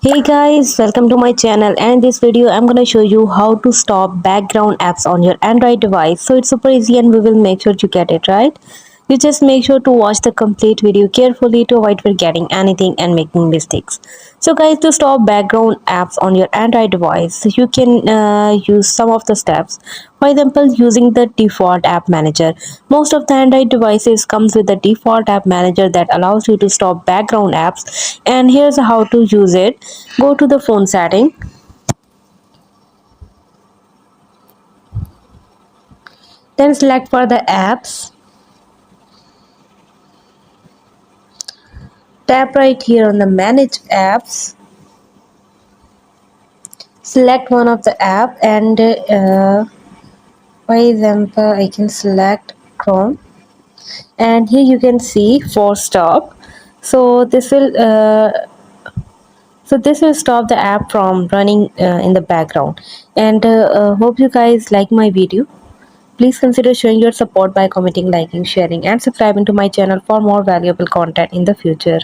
Hey guys, welcome to my channel, and in this video I'm going to show you how to stop background apps on your Android device. So it's super easy and we will make sure you get it right. You just make sure to watch the complete video carefully to avoid forgetting anything and making mistakes. So guys, to stop background apps on your Android device, you can use some of the steps. For example, using the default app manager. Most of the Android devices comes with the default app manager that allows you to stop background apps, and here's how to use it. Go to the phone setting, then select for the apps. Tap right here on the manage apps. Select one of the app and for example I can select Chrome, and here you can see force stop. So this will stop the app from running in the background. And hope you guys like my video. Please consider showing your support by commenting, liking, sharing and subscribing to my channel for more valuable content in the future.